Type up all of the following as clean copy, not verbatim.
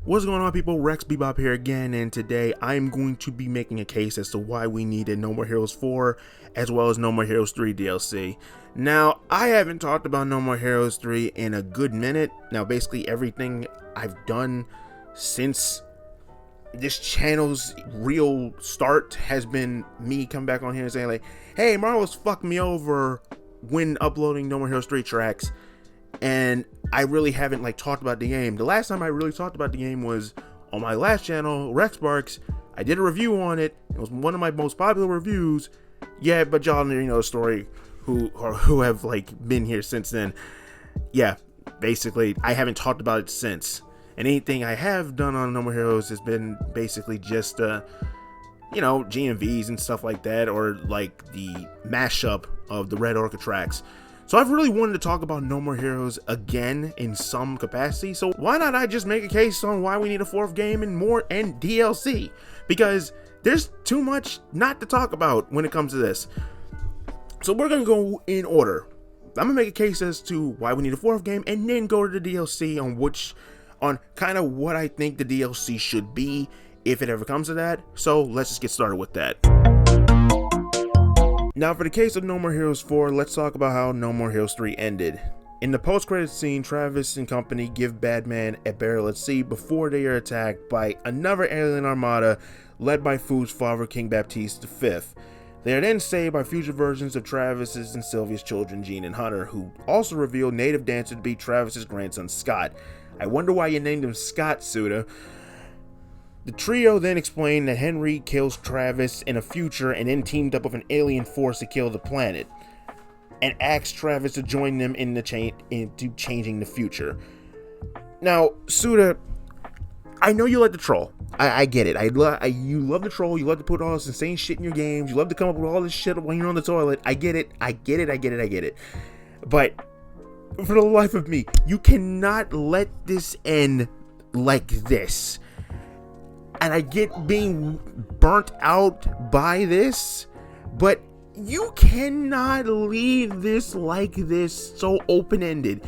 What's going on, people? RexBebop here again, and today I'm going to be making a case as to why we needed No More Heroes 4 as well as No More Heroes 3 DLC. Now, I haven't talked about No More Heroes 3 in a good minute. Now, basically everything I've done since this channel's real start has been me coming back on here and saying like, hey, Marvel's fucked me over when uploading No More Heroes 3 tracks, and I really haven't talked about the game. The last time I really talked about the game was on my last channel, RexBarks. I did a review on it. It was one of my most popular reviews. Yeah, but y'all know the story who have been here since then. Yeah, basically I haven't talked about it since. And anything I have done on No More Heroes has been basically just GMVs and stuff like that, or like the mashup of the Red Orca tracks. So I've really wanted to talk about No More Heroes again in some capacity, so why not I just make a case on why we need a fourth game and DLC, because there's too much not to talk about when it comes to this. So we're gonna go in order. I'm gonna make a case as to why we need a fourth game, and then go to the DLC on kind of what I think the DLC should be if it ever comes to that. So let's just get started with that. Now, for the case of No More Heroes 4, let's talk about how No More Heroes 3 ended. In the post-credits scene, Travis and company give Batman a burial at sea before they are attacked by another alien armada led by Fu's father, King Baptiste V. They are then saved by future versions of Travis's and Sylvia's children, Jean and Hunter, who also reveal native dancer to be Travis's grandson, Scott. I wonder why you named him Scott, Suda. The trio then explained that Henry kills Travis in a future and then teamed up with an alien force to kill the planet, and asked Travis to join them into changing the future. Now, Suda, I know you like to troll. I get it. You love to troll. You love to put all this insane shit in your games. You love to come up with all this shit when you're on the toilet. I get it. But for the life of me, you cannot let this end like this. And I get being burnt out by this, but you cannot leave this like this, so open-ended.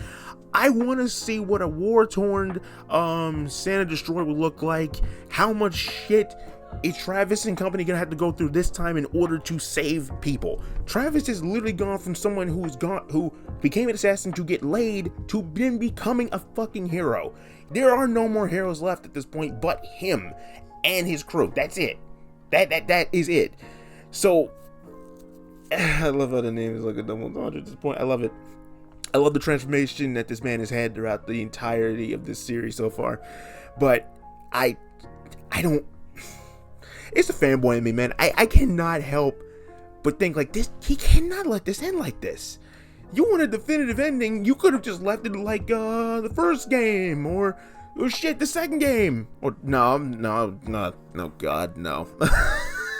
I want to see what a war-torn Santa Destroyer would look like. How much shit is Travis and company gonna have to go through this time in order to save people? Travis has literally gone from someone who became an assassin to get laid to then becoming a fucking hero. There are no more heroes left at this point but him and his crew. That's it. That is it. So I love how the name is like a double entendre at this point. I love it. I love the transformation that this man has had throughout the entirety of this series so far. But I don't. It's the fanboy in me, man. I cannot help but think like this. He cannot let this end like this. You want a definitive ending, you could have just left it like the first game, or shit, the second game. Or no, God, no.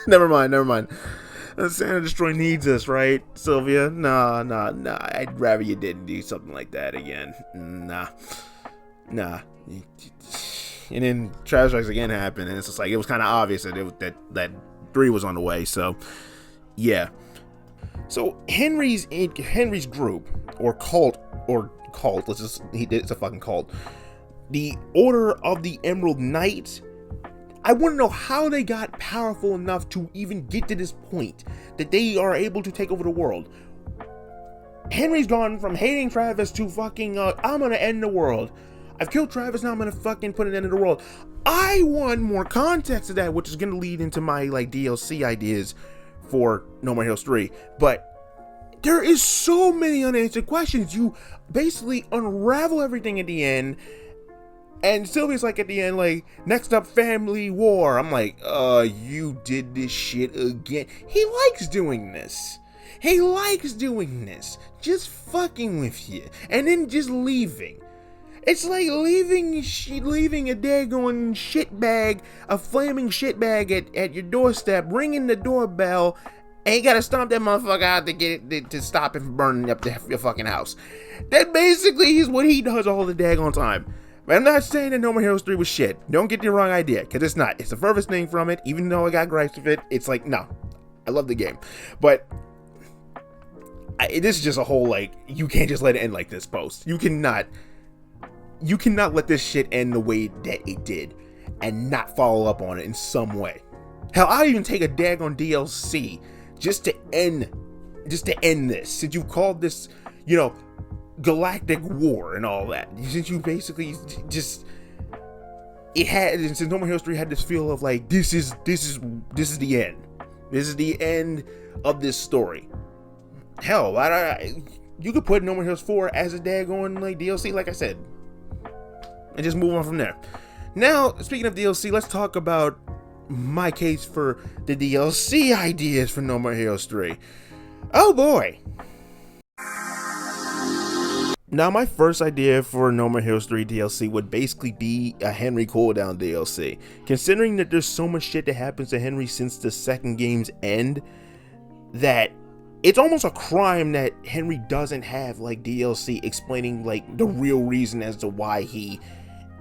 Never mind. Santa Destroy needs us, right, Sylvia? Nah. I'd rather you didn't do something like that again. Nah. And then Travis Strikes Again happened, and it's just like it was kind of obvious that 3 was on the way. So yeah. So Henry's group or cult. It's a fucking cult. The Order of the Emerald Knight. I want to know how they got powerful enough to even get to this point that they are able to take over the world. Henry's gone from hating Travis to fucking I'm gonna end the world. I've killed Travis, now I'm gonna fucking put an end to the world. I want more context to that, which is gonna lead into my DLC ideas for No More Heroes 3. But there is so many unanswered questions. You basically unravel everything at the end. And Sylvia's like at the end, like, next up, family war. I'm like, you did this shit again. He likes doing this. Just fucking with you. And then just leaving. It's like leaving a daggone shitbag, a flaming shitbag at your doorstep, ringing the doorbell, and you gotta stomp that motherfucker out to get it to stop it from burning up your fucking house. That basically is what he does all the daggone time. But I'm not saying that No More Heroes 3 was shit. Don't get the wrong idea, because it's not. It's the furthest thing from it. Even though I got gripes with it, it's like, no. I love the game. But this is just a whole, you can't just let it end like this, post. You cannot You cannot let this shit end the way that it did and not follow up on it in some way. Hell, I'll even take a daggone DLC just to end this, since you called this, you know, galactic war and all that. Since you basically just, it had, since No More Heroes 3 had this feel of like, this is the end. This is the end of this story. Hell, you could put No More Heroes 4 as a daggone like DLC, like I said, and just move on from there. Now, speaking of DLC, let's talk about my case for the DLC ideas for No More Heroes 3. Oh boy. Now, my first idea for No More Heroes 3 DLC would basically be a Henry Cooldown DLC. Considering that there's so much shit that happens to Henry since the second game's end, that it's almost a crime that Henry doesn't have like DLC explaining like the real reason as to why he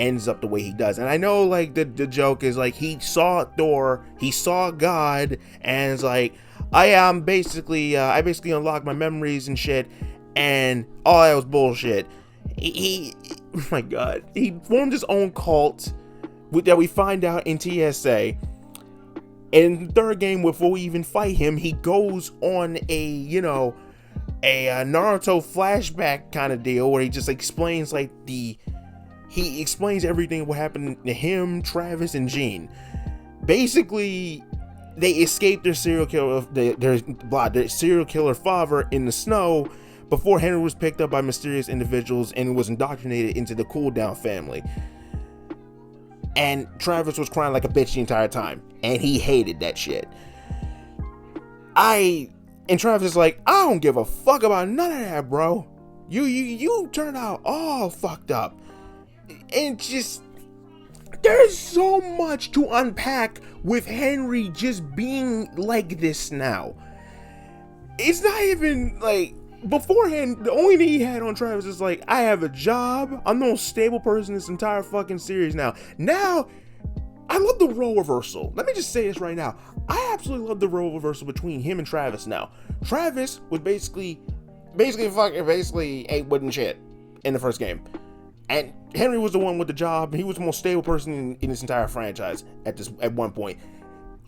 ends up the way he does. And I know like the joke is like he saw Thor, he saw God, and it's like I basically unlocked my memories and shit, and all that was bullshit. He oh my god, he formed his own cult that we find out in TSA. In the third game, before we even fight him, he goes on a Naruto flashback kind of deal where he just explains like he explains everything what happened to him, Travis, and Jean. Basically, they escaped their serial killer father in the snow before Henry was picked up by mysterious individuals and was indoctrinated into the Cooldown family. And Travis was crying like a bitch the entire time, and he hated that shit. And Travis is like, I don't give a fuck about none of that, bro. You turned out all fucked up. And just, there's so much to unpack with Henry just being like this now. It's not even like, beforehand, the only thing he had on Travis is like, I have a job, I'm the most stable person in this entire fucking series now. Now, I love the role reversal. Let me just say this right now. I absolutely love the role reversal between him and Travis now. Travis was basically ain't wooden shit in the first game. And Henry was the one with the job. He was the most stable person in this entire franchise at one point.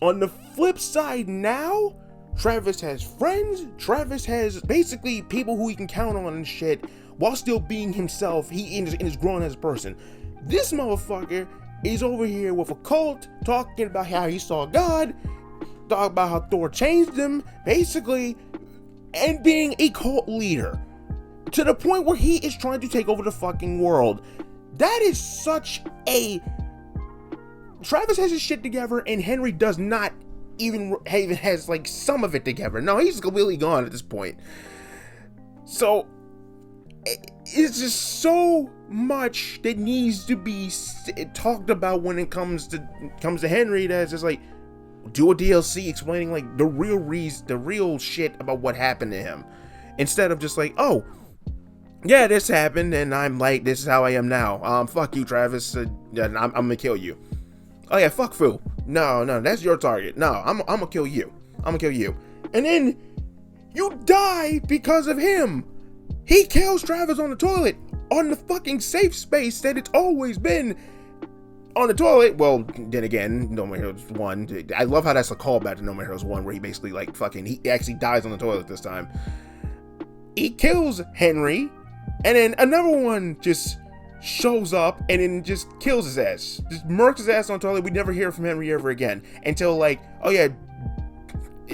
On the flip side now, Travis has friends. Travis has basically people who he can count on and shit while still being himself. He is growing as a person. This motherfucker is over here with a cult, talking about how he saw God, talking about how Thor changed him, basically, and being a cult leader. To the point where he is trying to take over the fucking world. That is such a... Travis has his shit together, and Henry does not even has like some of it together. No, he's completely gone at this point. So it's just so much that needs to be talked about when it comes to Henry. That's just like, do a DLC explaining like the real reason, the real shit about what happened to him, instead of just like, oh yeah, this happened and I'm like, this is how I am now. Fuck you, Travis. I'm gonna kill you. Oh yeah, fuck Fu. No, that's your target. No, I'm gonna kill you. I'm gonna kill you. And then you die because of him. He kills Travis on the toilet, on the fucking safe space that it's always been on the toilet. Well, then again, No More Heroes 1. I love how that's a callback to No More Heroes 1, where he basically like he actually dies on the toilet this time. He kills Henry, and then another one just shows up and then just kills his ass. Just murks his ass on the toilet. We never hear from Henry ever again. Until like, oh yeah,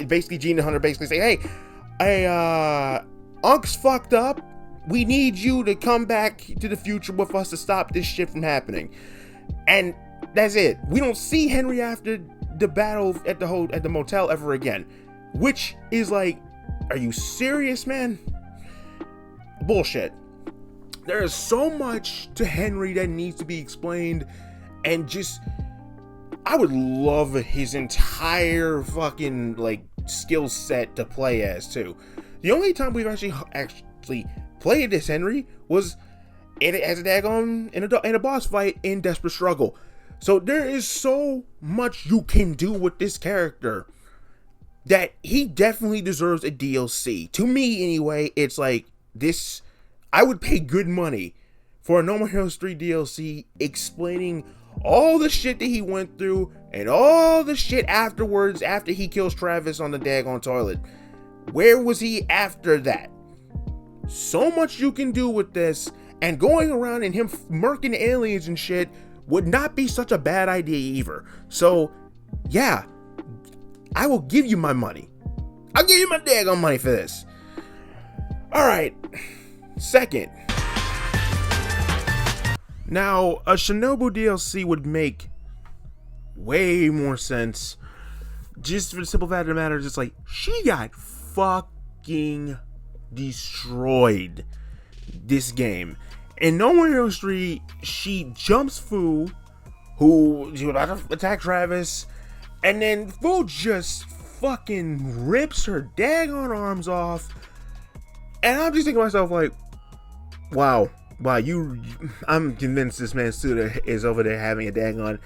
basically Gene the Hunter basically say, hey, Unc's fucked up. We need you to come back to the future with us to stop this shit from happening. And that's it. We don't see Henry after the battle at the motel ever again. Which is like, are you serious, man? Bullshit. There is so much to Henry that needs to be explained, and just, I would love his entire fucking like skill set to play as too. The only time we've actually played as Henry was as a daggone in a boss fight in Desperate Struggle. So there is so much you can do with this character that he definitely deserves a DLC. To me, anyway, it's like this. I would pay good money for a No More Heroes 3 DLC explaining all the shit that he went through and all the shit afterwards after he kills Travis on the daggone toilet. Where was he after that? So much you can do with this, and going around and him murking aliens and shit would not be such a bad idea either. So, yeah, I will give you my money. I'll give you my daggone money for this. Alright, second. Now, a Shinobu DLC would make way more sense. Just for the simple fact of the matter, just like, she got fucking destroyed this game. In No More Heroes 3, she jumps Fu, who is about to attack Travis, and then Fu just fucking rips her daggone arms off. And I'm just thinking to myself, like, wow, I'm convinced this man Suda is over there having a daggone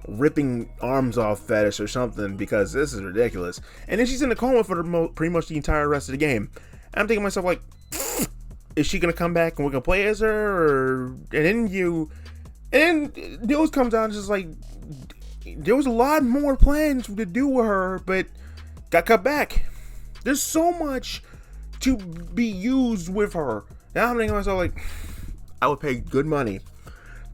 ripping arms off fetish or something, because this is ridiculous. And then she's in a coma for pretty much the entire rest of the game. And I'm thinking to myself, like, is she gonna come back and we're gonna play as her? Or and then news comes out and it's just like, there was a lot more plans to do with her, but got cut back. There's so much to be used with her. Now I'm thinking to myself, like, I would pay good money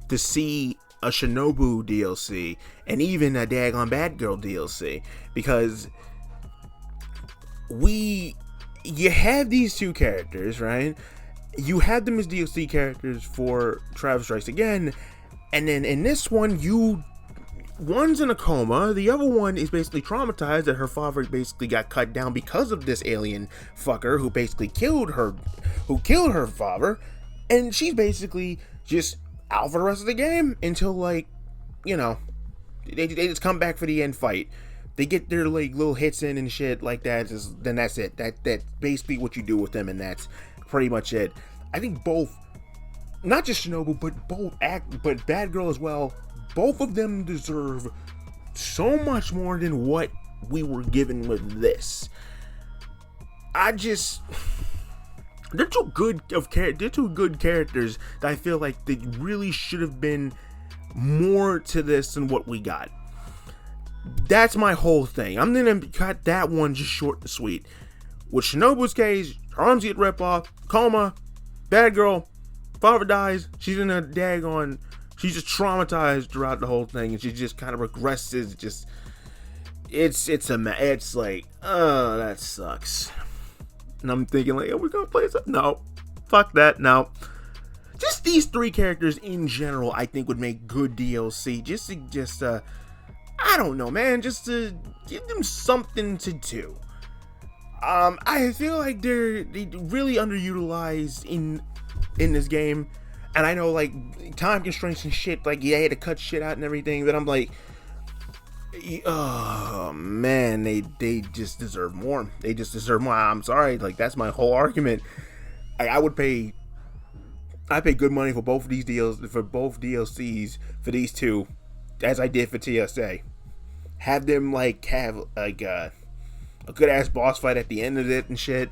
to see a Shinobu DLC and even a daggone Bad Girl DLC, because you have these two characters, right? You had them as DLC characters for Travis Strikes Again, and then in this one, one's in a coma, the other one is basically traumatized that her father basically got cut down because of this alien fucker who basically killed her father, and she's basically just out for the rest of the game until, like, you know, they just come back for the end fight. They get their, like, little hits in and shit like that, then that's it. That's basically what you do with them, and that's pretty much it. I think both, not just Shinobu, but Bad Girl as well, both of them deserve so much more than what we were given with this. They're too good characters that I feel like they really should have been more to this than what we got. That's my whole thing. I'm gonna cut that one just short and sweet. With Shinobu's case, her arms get ripped off, coma, Bad Girl, father dies, she's in a daggone, she's just traumatized throughout the whole thing, and she just kind of regresses. It's like, oh, that sucks. And I'm thinking, like, are we gonna play something? No, fuck that. No, just these three characters in general, I think would make good DLC. I don't know, man, just to give them something to do. I feel like they really underutilized in this game, and I know, like, time constraints and shit, like, yeah, I had to cut shit out and everything, but I'm like, oh man, they just deserve more. They just deserve more. I'm sorry, like, that's my whole argument. I pay good money for both of these deals, for both DLCs for these two, as I did for TSA. Have them have a good ass boss fight at the end of it and shit.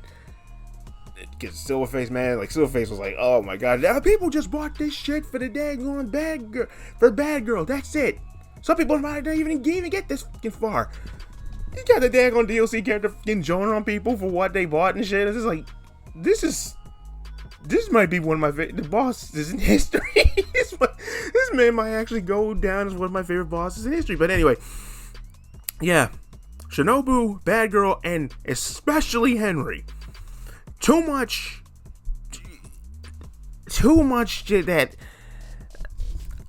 Because Silverface, man, like, Silverface was like, oh my god, now people just bought this shit for the daggone Bad Girl. That's it. Some people might not even get this fucking far. You got the daggone DLC character fucking joning on people for what they bought and shit. It's just like, this might be one of my favorite bosses in history. This man might actually go down as one of my favorite bosses in history. But anyway, yeah, Shinobu, Bad Girl, and especially Henry. Too much that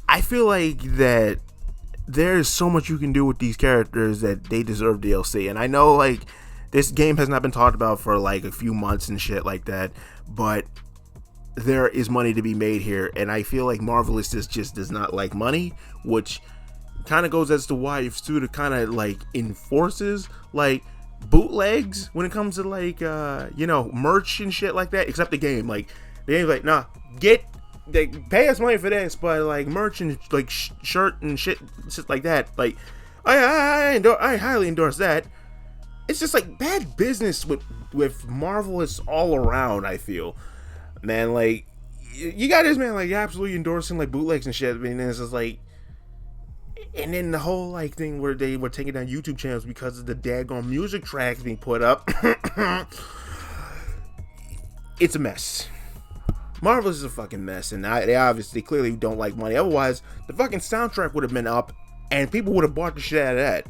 I feel like that there's so much you can do with these characters that they deserve DLC. And I know, like, this game has not been talked about for like a few months and shit like that, but there is money to be made here, and I feel like Marvelous just does not like money, which kind of goes as to why Suda kind of like enforces like bootlegs when it comes to like merch and shit like that, except the game. Like, the game's like, nah, they pay us money for this, but like merch and like shirt and shit like that, like I highly endorse that. It's just like bad business with Marvelous all around, I feel. Man, like, you got this man like absolutely endorsing like bootlegs and shit. I mean, it's just like, and then the whole like thing where they were taking down YouTube channels because of the daggone music tracks being put up. It's a mess. Marvelous is a fucking mess, and they obviously clearly don't like money. Otherwise, the fucking soundtrack would have been up, and people would have bought the shit out of that.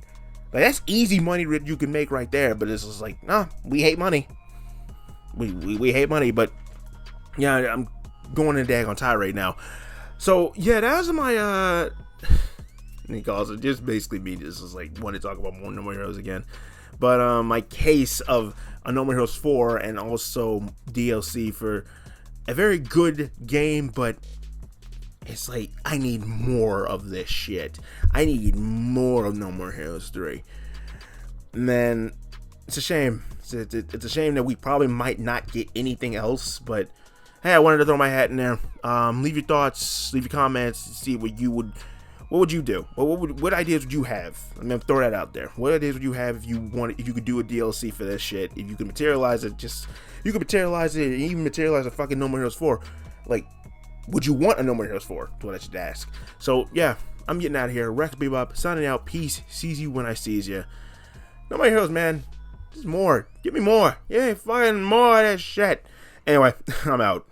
Like, that's easy money that you can make right there. But it's just like, nah, we hate money. We hate money. But yeah, I'm going in a daggone tirade now. So yeah, that was my because it just basically me. This is like want to talk about more No More Heroes again. But my case of a No More Heroes 4 and also DLC for a very good game, but it's like I need more of this shit. I need more of No More Heroes 3. Man, it's a shame. It's a shame that we probably might not get anything else, but hey, I wanted to throw my hat in there. Leave your thoughts, leave your comments, see what would you do? What ideas would you have? I'm gonna throw that out there. What ideas would you have if you could do a DLC for this shit? If you could materialize it, you could materialize it, and even materialize a fucking No More Heroes 4. Like, would you want a No More Heroes 4? That's what I should ask. So yeah, I'm getting out of here. RexBebop signing out. Peace. Sees you when I sees you. No More Heroes, man. Just more. Give me more. Yeah, fucking more of that shit. Anyway, I'm out.